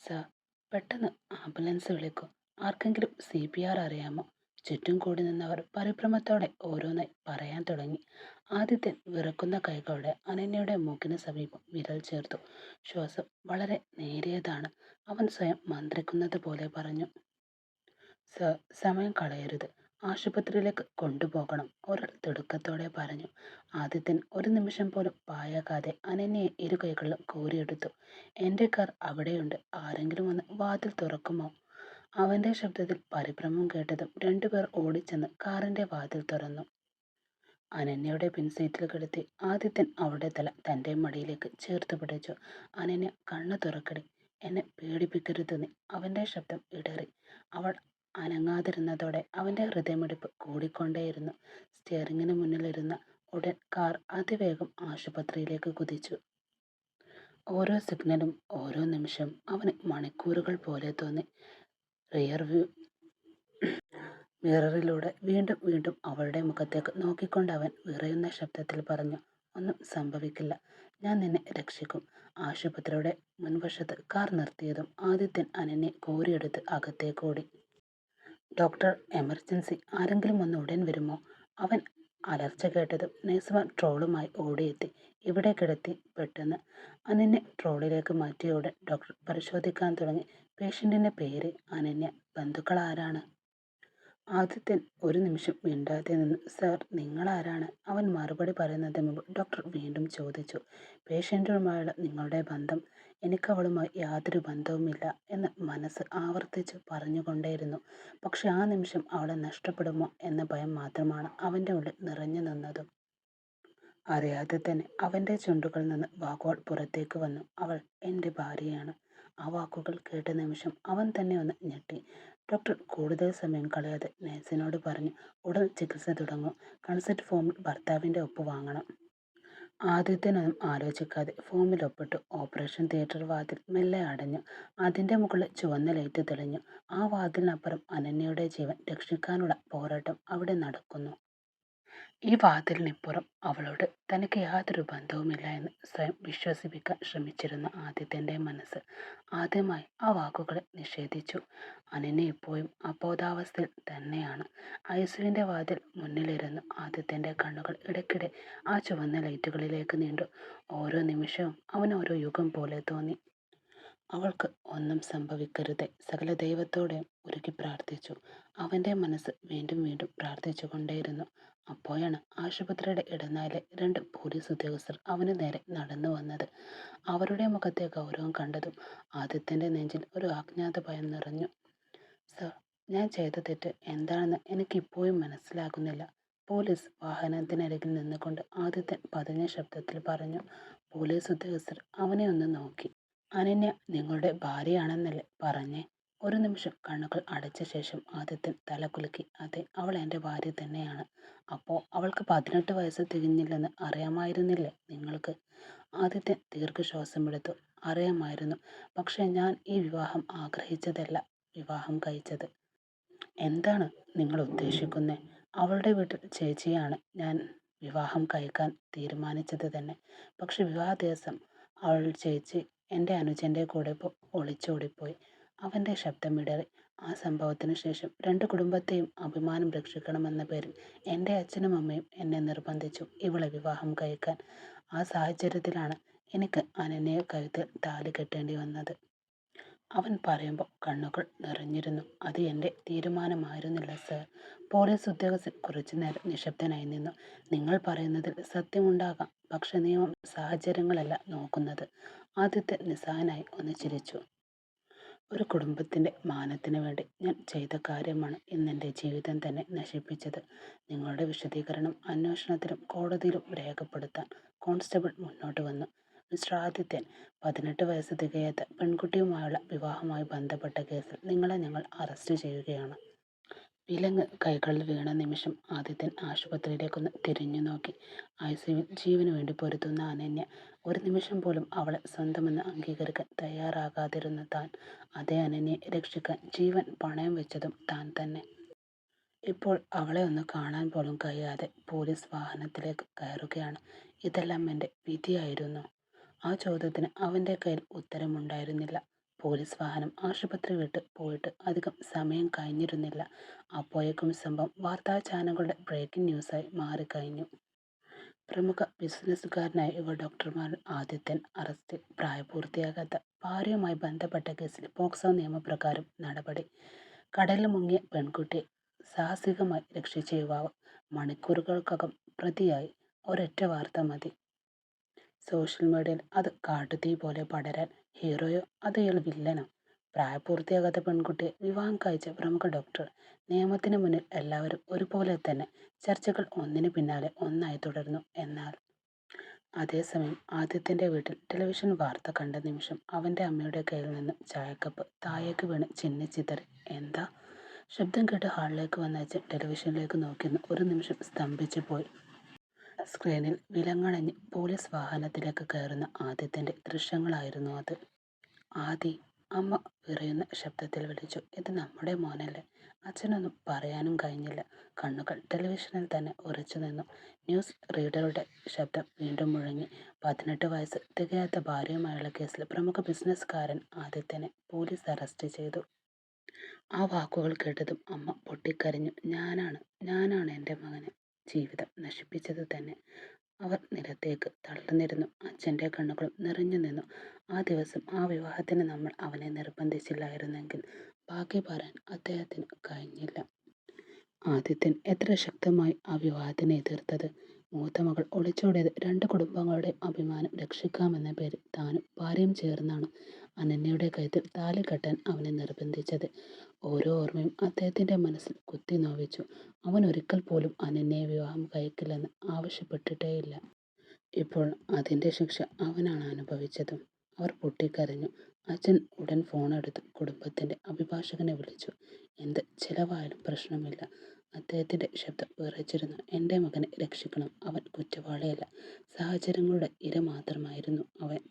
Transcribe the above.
Sir, പെട്ടെന്ന് ambulance വിളിക്കൂ. ആർക്കെങ്കിലും CPR അറിയാമോ? ചുറ്റും കൂടി നിന്നവർ പരിഭ്രമത്തോടെ ഓരോന്നായി പറയാൻ തുടങ്ങി. ആദിത്യൻ വിറക്കുന്ന കൈകളോടെ അനന്യയുടെ മൂക്കിന് സമീപം വിരൽ ചേർത്തു. ശ്വാസം വളരെ നേരിയതാണ്. അവൻ സ്വയം മന്ത്രിക്കുന്നത് പോലെ പറഞ്ഞു. സർ, സമയം കളയരുത്. ആശുപത്രിയിലേക്ക് കൊണ്ടുപോകണം, ഒരാൾ തിടുക്കത്തോടെ പറഞ്ഞു. ആദിത്യൻ ഒരു നിമിഷം പോലും പാഴാക്കാതെ അനന്യയെ ഇരു കൈകളിലും കോരിയെടുത്തു. എന്റെ കാർ അവിടെയുണ്ട്, ആരെങ്കിലും വന്ന് വാതിൽ തുറക്കുമോ? അവന്റെ ശബ്ദത്തിൽ പരിഭ്രമം കേട്ടതും രണ്ടുപേർ ഓടിച്ചെന്ന് കാറിന്റെ വാതിൽ തുറന്നു. അനന്യയുടെ പിൻസീറ്റിൽ കിടത്തി ആദിത്യൻ അവളുടെ തല തന്റെ മടിയിലേക്ക് ചേർത്ത് പിടിച്ചു. അനന്യ, കണ്ണു തുറക്കടി, എന്നെ പേടിപ്പിക്കരുത് നീ. അവന്റെ ശബ്ദം ഇടറി. അവൾ അനങ്ങാതിരുന്നതോടെ അവന്റെ ഹൃദയമിടിപ്പ് കൂടിക്കൊണ്ടേയിരുന്നു. സ്റ്റിയറിംഗിന് മുന്നിലിരുന്ന ഉടൻ കാർ അതിവേഗം ആശുപത്രിയിലേക്ക് കുതിച്ചു. ഓരോ സിഗ്നലും ഓരോ നിമിഷവും അവന് മണിക്കൂറുകൾ പോലെ തോന്നി. റിയർ വ്യൂ മിററിലൂടെ വീണ്ടും വീണ്ടും അവളുടെ മുഖത്തേക്ക് നോക്കിക്കൊണ്ട് അവൻ വിറയുന്ന ശബ്ദത്തിൽ പറഞ്ഞു. ഒന്നും സംഭവിക്കില്ല, ഞാൻ നിന്നെ രക്ഷിക്കും. ആശുപത്രിയുടെ മുൻവശത്ത് കാർ നിർത്തിയതും ആദിത്യൻ അനന്യെ കോരിയെടുത്ത് അകത്തേക്കോടി. ഡോക്ടർ, എമർജൻസി, ആരെങ്കിലും ഒന്ന് ഉടൻ വരുമോ? അവൻ അലർച്ച കേട്ടതും നഴ്സുമാർ ട്രോളുമായി ഓടിയെത്തി. ഇവിടെ കിടത്തി. പെട്ടെന്ന് അനന്യ ട്രോളിലേക്ക് മാറ്റിയ ഉടൻ ഡോക്ടർ പരിശോധിക്കാൻ തുടങ്ങി. പേഷ്യന്റിന്റെ പേര്? അനന്യ. ബന്ധുക്കൾ ആരാണ്? ആദിത്യൻ ഒരു നിമിഷം മിണ്ടാതെ നിന്നു. സർ, നിങ്ങളാരാണ്? അവൻ മറുപടി പറയുന്നതിന് മുമ്പ് ഡോക്ടർ വീണ്ടും ചോദിച്ചു. പേഷ്യന്റുമായുള്ള നിങ്ങളുടെ ബന്ധം? എനിക്കവളുമായി യാതൊരു ബന്ധവുമില്ല എന്ന് മനസ്സ് ആവർത്തിച്ചു പറഞ്ഞുകൊണ്ടേയിരുന്നു. പക്ഷെ ആ നിമിഷം അവളെ നഷ്ടപ്പെടുമോ എന്ന ഭയം മാത്രമാണ് അവന്റെ ഉള്ളിൽ നിറഞ്ഞു നിന്നതും. അറിയാതെ തന്നെ അവന്റെ ചുണ്ടുകളിൽ നിന്ന് വാക്കുകൾ പുറത്തേക്ക് വന്നു. അവൾ എന്റെ ഭാര്യയാണ്. ആ വാക്കുകൾ കേട്ട നിമിഷം അവൻ തന്നെ ഒന്ന് ഞെട്ടി. ഡോക്ടർ കൂടുതൽ സമയം കളയാതെ നഴ്സിനോട് പറഞ്ഞു. ഉടൻ ചികിത്സ തുടങ്ങും. കൺസെന്റ് ഫോമിൽ ഭർത്താവിന്റെ ഒപ്പ് വാങ്ങണം. ആദിത്യനൊന്നും ആലോചിക്കാതെ ഫോമിൽ ഒപ്പിട്ടു. ഓപ്പറേഷൻ തിയേറ്റർ വാതിൽ മെല്ലെ അടഞ്ഞു. അതിന്റെ മുകളിൽ ചുവന്ന ലൈറ്റ് തെളിഞ്ഞു. ആ വാതിലിനപ്പുറം അനന്യയുടെ ജീവൻ രക്ഷിക്കാനുള്ള പോരാട്ടം അവിടെ നടക്കുന്നു. ഈ വാതിലിനിപ്പുറം അവളോട് തനിക്ക് യാതൊരു ബന്ധവുമില്ല എന്ന് സ്വയം വിശ്വസിപ്പിക്കാൻ ശ്രമിച്ചിരുന്ന ആദിത്യന്റെ മനസ്സ് ആദ്യമായി ആ വാക്കുകളെ നിഷേധിച്ചു. അനന്യ ഇപ്പോഴും അബോധാവസ്ഥയിൽ തന്നെയാണ്. ഐസിയുവിന്റെ വാതിൽ മുന്നിലിരുന്നു ആദിത്യന്റെ കണ്ണുകൾ ഇടയ്ക്കിടെ ആ ചുവന്ന ലൈറ്റുകളിലേക്ക് നീണ്ടു. ഓരോ നിമിഷവും അവന് ഓരോ യുഗം പോലെ തോന്നി. അവൾക്ക് ഒന്നും സംഭവിക്കരുതേ, സകല ദൈവത്തോടെയും ഉരുകി പ്രാർത്ഥിച്ചു. അവന്റെ മനസ്സ് വീണ്ടും വീണ്ടും പ്രാർത്ഥിച്ചുകൊണ്ടേയിരുന്നു. അപ്പോഴാണ് ആശുപത്രിയുടെ ഇടനാഴിലെ രണ്ട് പോലീസ് ഉദ്യോഗസ്ഥർ അവന് നേരെ നടന്നു വന്നത്. അവരുടെ മുഖത്തെ ഗൗരവം കണ്ടതും ആദിത്യന്റെ നെഞ്ചിൽ ഒരു അജ്ഞാത ഭയം നിറഞ്ഞു. സർ, ഞാൻ ചെയ്ത തെറ്റ് എന്താണെന്ന് എനിക്ക് ഇപ്പോഴും മനസ്സിലാകുന്നില്ല. പോലീസ് വാഹനത്തിനരികിൽ നിന്നുകൊണ്ട് ആദിത്യൻ പതിഞ്ഞ ശബ്ദത്തിൽ പറഞ്ഞു. പോലീസ് ഉദ്യോഗസ്ഥർ അവനെ ഒന്ന് നോക്കി. അനന്യ നിങ്ങളുടെ ഭാര്യയാണെന്നല്ലേ പറഞ്ഞേ? ഒരു നിമിഷം കണ്ണുകൾ അടച്ച ശേഷം ആദിത്യൻ തല കുലുക്കി. അതെ, അവൾ എൻ്റെ ഭാര്യ തന്നെയാണ്. അപ്പോൾ അവൾക്ക് 18 വയസ്സ് തികഞ്ഞില്ലെന്ന് അറിയാമായിരുന്നില്ലേ നിങ്ങൾക്ക്? ആദിത്യൻ ദീർഘശ്വാസമെടുത്തു. അറിയാമായിരുന്നു. പക്ഷെ ഞാൻ ഈ വിവാഹം ആഗ്രഹിച്ചതല്ല, വിവാഹം കഴിച്ചത്. എന്താണ് നിങ്ങൾ ഉദ്ദേശിക്കുന്നത്? അവളുടെ വീട്ടിൽ ചേച്ചിയാണ് ഞാൻ വിവാഹം കഴിക്കാൻ തീരുമാനിച്ചത് തന്നെ. പക്ഷെ വിവാഹ ദിവസം അവൾ ചേച്ചി എൻ്റെ അനുജൻ്റെ കൂടെ ഒളിച്ചോടിപ്പോയി. അവൻ്റെ ശബ്ദമിടറി. ആ സംഭവത്തിന് ശേഷം രണ്ട് കുടുംബത്തെയും അഭിമാനം രക്ഷിക്കണമെന്ന പേരിൽ എൻ്റെ അച്ഛനും അമ്മയും എന്നെ നിർബന്ധിച്ചു ഇവളെ വിവാഹം കഴിക്കാൻ. ആ സാഹചര്യത്തിലാണ് എനിക്ക് അനന്യയെ കഴുത്തിൽ താലി കെട്ടേണ്ടി വന്നത്. അവൻ പറയുമ്പോൾ കണ്ണുകൾ നിറഞ്ഞിരുന്നു. അത് എൻ്റെ തീരുമാനമായിരുന്നില്ല സർ. പോലീസ് ഉദ്യോഗസ്ഥൻ കുറച്ചുനേരം നിശബ്ദനായി നിന്നു. നിങ്ങൾ പറയുന്നതിൽ സത്യമുണ്ടാകാം, പക്ഷെ നിയമം സാഹചര്യങ്ങളല്ല നോക്കുന്നത്. ആദ്യത്തെ നിസ്സഹായനായി ഒന്ന് ചിരിച്ചു. ഒരു കുടുംബത്തിൻ്റെ മാനത്തിന് വേണ്ടി ഞാൻ ചെയ്ത കാര്യമാണ് ഇന്നെൻ്റെ ജീവിതം തന്നെ നശിപ്പിച്ചത്. നിങ്ങളുടെ വിശദീകരണം അന്വേഷണത്തിലും കോടതിയിലും രേഖപ്പെടുത്താൻ കോൺസ്റ്റബിൾ മുന്നോട്ട് വന്നു. മിസ്റ്റർ ആദിത്യൻ, 18 വയസ്സ് തികയാത്ത പെൺകുട്ടിയുമായുള്ള വിവാഹവുമായി ബന്ധപ്പെട്ട കേസിൽ നിങ്ങളെ ഞങ്ങൾ അറസ്റ്റ് ചെയ്യുകയാണ്. വിലങ്ങ് കൈകളിൽ വീണ നിമിഷം ആദിത്യൻ ആശുപത്രിയിലേക്കൊന്ന് തിരിഞ്ഞു നോക്കി. ഐസിയുവിൽ ജീവന് വേണ്ടി പൊരുതുന്ന അനന്യ. ഒരു നിമിഷം പോലും അവളെ സ്വന്തമെന്ന് അംഗീകരിക്കാൻ തയ്യാറാകാതിരുന്ന താൻ, അതേ അനന്യയെ രക്ഷിക്കാൻ ജീവൻ പണയം വെച്ചതും താൻ തന്നെ. ഇപ്പോൾ അവളെ ഒന്ന് കാണാൻ പോലും കഴിയാതെ പോലീസ് വാഹനത്തിലേക്ക് കയറുകയാണ്. ഇതെല്ലാം എൻ്റെ വിധിയായിരുന്നു. ആ ചോദ്യത്തിന് അവൻ്റെ കയ്യിൽ ഉത്തരമുണ്ടായിരുന്നില്ല. പോലീസ് വാഹനം ആശുപത്രി വിട്ട് പോയിട്ട് അധികം സമയം കഴിഞ്ഞിരുന്നില്ല. അപ്പോഴേക്കും സംഭവം വാർത്താ ചാനലുകളുടെ ബ്രേക്കിംഗ് ന്യൂസായി മാറിക്കഴിഞ്ഞു. പ്രമുഖ ബിസിനസ്സുകാരനായ യുവ ഡോക്ടർമാർ ആദിത്യൻ അറസ്റ്റ്. പ്രായപൂർത്തിയാകാത്ത ഭാര്യയുമായി ബന്ധപ്പെട്ട കേസിൽ പോക്സോ നിയമപ്രകാരം നടപടി. കടലിൽ മുങ്ങിയ പെൺകുട്ടിയെ സാഹസികമായി രക്ഷിച്ച യുവാവ് മണിക്കൂറുകൾക്കകം പ്രതിയായി. ഒരൊറ്റ വാർത്ത മതി സോഷ്യൽ മീഡിയയിൽ അത് കാട്ടുതീ പോലെ പടരാൻ. ഹീറോയോ അതോ വില്ലനോ? പ്രായപൂർത്തിയാകാത്ത പെൺകുട്ടിയെ വിവാഹം കഴിച്ച പ്രമുഖ ഡോക്ടർ. നിയമത്തിന് മുന്നിൽ എല്ലാവരും ഒരുപോലെ തന്നെ. ചർച്ചകൾ ഒന്നിനു പിന്നാലെ ഒന്നായി തുടർന്നു. എന്നാൽ അതേസമയം ആദിത്യന്റെ വീട്ടിൽ ടെലിവിഷൻ വാർത്ത കണ്ട നിമിഷം അവന്റെ അമ്മയുടെ കയ്യിൽ നിന്നും ചായക്കപ്പ് താഴേക്ക് വീണ് ചിന്നിച്ചിതറി. എന്താ? ശബ്ദം കേട്ട് ഹാളിലേക്ക് വന്ന അച്ഛൻ ടെലിവിഷനിലേക്ക് നോക്കിയെന്ന് ഒരു നിമിഷം സ്തംഭിച്ചു പോയി. സ്ക്രീനിൽ വിലങ്ങണഞ്ഞ് പോലീസ് വാഹനത്തിലേക്ക് കയറുന്ന ആദിത്യന്റെ ദൃശ്യങ്ങളായിരുന്നു അത്. ആദി, അമ്മ വിറയുന്ന ശബ്ദത്തിൽ വിളിച്ചു. ഇത് നമ്മുടെ മോനല്ലേ? അച്ഛനൊന്നും പറയാനും കഴിഞ്ഞില്ല. കണ്ണുകൾ ടെലിവിഷനിൽ തന്നെ ഉറച്ചു നിന്നു. ന്യൂസ് റീഡറുടെ ശബ്ദം വീണ്ടും മുഴങ്ങി. 18 വയസ്സ് തികയാത്ത ഭാര്യയുമായുള്ള കേസിൽ പ്രമുഖ ബിസിനസ്സുകാരൻ ആദിത്യനെ പോലീസ് അറസ്റ്റ് ചെയ്തു. ആ വാക്കുകൾ കേട്ടതും അമ്മ പൊട്ടിക്കരഞ്ഞു. ഞാനാണ് എൻ്റെ മകനെ ജീവിതം നശിപ്പിച്ചത് തന്നെ. അവർ നിലത്തേക്ക് തളർന്നിരുന്നു. അച്ഛൻ്റെ കണ്ണുകളും നിറഞ്ഞു നിന്നു. ആ ദിവസം ആ വിവാഹത്തിന് നമ്മൾ അവനെ നിർബന്ധിച്ചില്ലായിരുന്നെങ്കിൽ ബാക്കി പറയാൻ അദ്ദേഹത്തിന് കഴിഞ്ഞില്ല. ആദിത്യൻ എത്ര ശക്തമായി ആ വിവാഹത്തിനെ എതിർത്തത്. മൂത്ത മകൾ ഒളിച്ചോടിയത് 2 കുടുംബങ്ങളുടെയും അഭിമാനം രക്ഷിക്കാമെന്ന പേരിൽ താനും ഭാര്യയും ചേർന്നാണ് അനന്യയുടെ കഴുത്തിൽ താലി കെട്ടാൻ അവനെ നിർബന്ധിച്ചത്. ഓരോ ഓർമ്മയും അദ്ദേഹത്തിന്റെ മനസ്സിൽ കുത്തി നോവിച്ചു. അവൻ ഒരിക്കൽ പോലും അനന്യയെ വിവാഹം കഴിക്കില്ലെന്ന് ആവശ്യപ്പെട്ടിട്ടേയില്ല. ഇപ്പോൾ അതിന്റെ ശിക്ഷ അവനാണ് അനുഭവിച്ചതും. അവർ പൊട്ടിക്കരഞ്ഞു. അച്ഛൻ ഉടൻ ഫോണെടുത്ത് കുടുംബത്തിന്റെ അഭിഭാഷകനെ വിളിച്ചു. എന്ത് ചെലവായാലും പ്രശ്നമില്ല. അദ്ദേഹത്തിന്റെ ശബ്ദം വിറച്ചിരുന്നു. എൻ്റെ മകനെ രക്ഷിക്കണം. അവൻ കുറ്റവാളിയല്ല. സാഹചര്യങ്ങളുടെ ഇര മാത്രമായിരുന്നു അവൻ.